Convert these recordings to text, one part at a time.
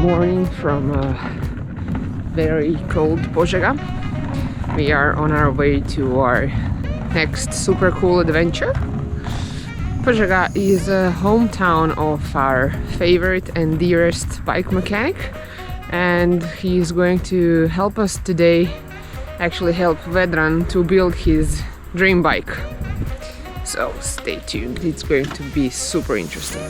morning from very cold Požega. We are on our way to our next super cool adventure. Požega is a hometown of our favorite and dearest bike mechanic, and he's going to help us today, actually help Vedran to build his dream bike. So stay tuned, it's going to be super interesting.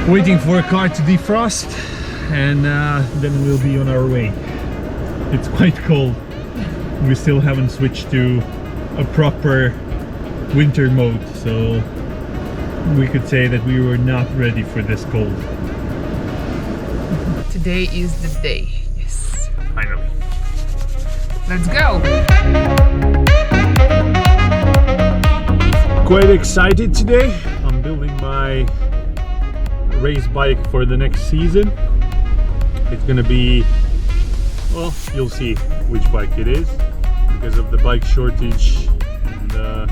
Waiting for a car to defrost, and then we'll be on our way. It's quite cold. We still haven't switched to a proper winter mode, so we could say that we were not ready for this cold. Today is the day, yes. Finally. Let's go! Quite excited today. I'm building my race bike for the next season. It's gonna be, well, you'll see which bike it is. Because of the bike shortage and the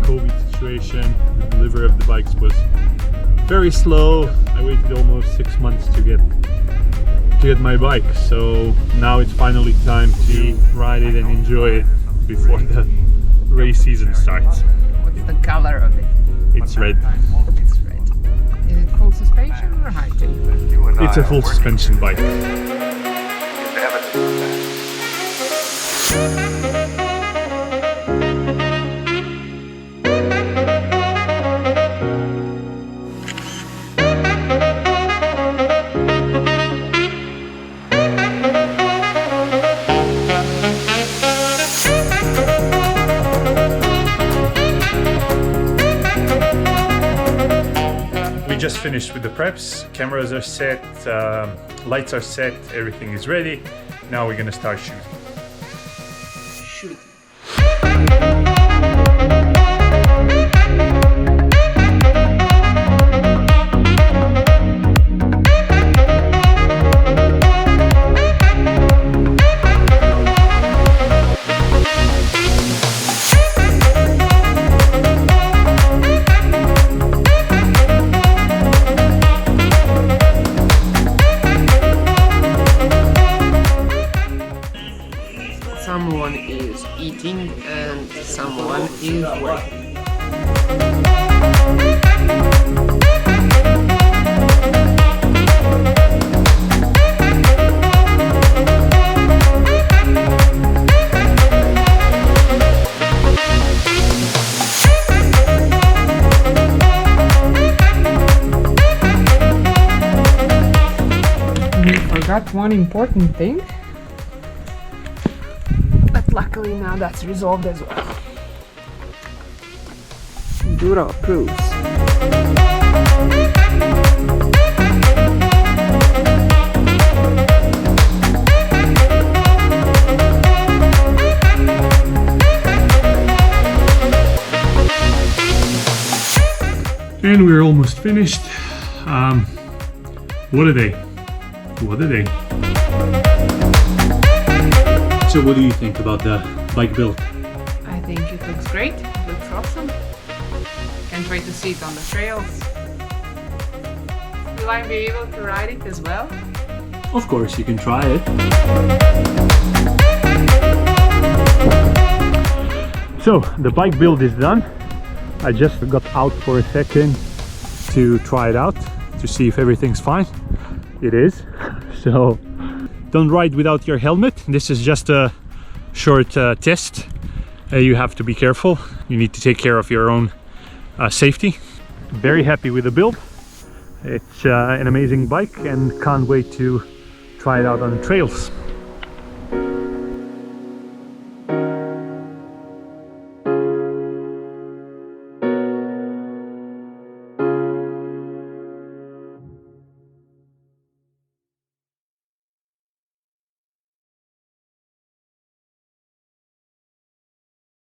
COVID situation, the delivery of the bikes was very slow. I waited almost 6 months to get my bike, so now it's finally time to ride it and enjoy it before the race season starts. What's the color of it? It's red. It's red. Is it full suspension or high tape? It's a full suspension bike. Just finished with the preps. Cameras are set, lights are set, everything is ready. Now we're gonna start shooting. Someone is eating and someone is working. We forgot one important thing. Luckily now that's resolved as well. Duro approves. And we're almost finished. What a day. What a day. So what do you think about the bike build? I think it looks great. It looks awesome. Can't wait to see it on the trails. Will I be able to ride it as well? Of course, you can try it. So the bike build is done. I just got out for a second to try it out, to see if everything's fine. It is. So don't ride without your helmet. This is just a short test. You have to be careful. You need to take care of your own safety. Very happy with the build. It's an amazing bike and can't wait to try it out on the trails.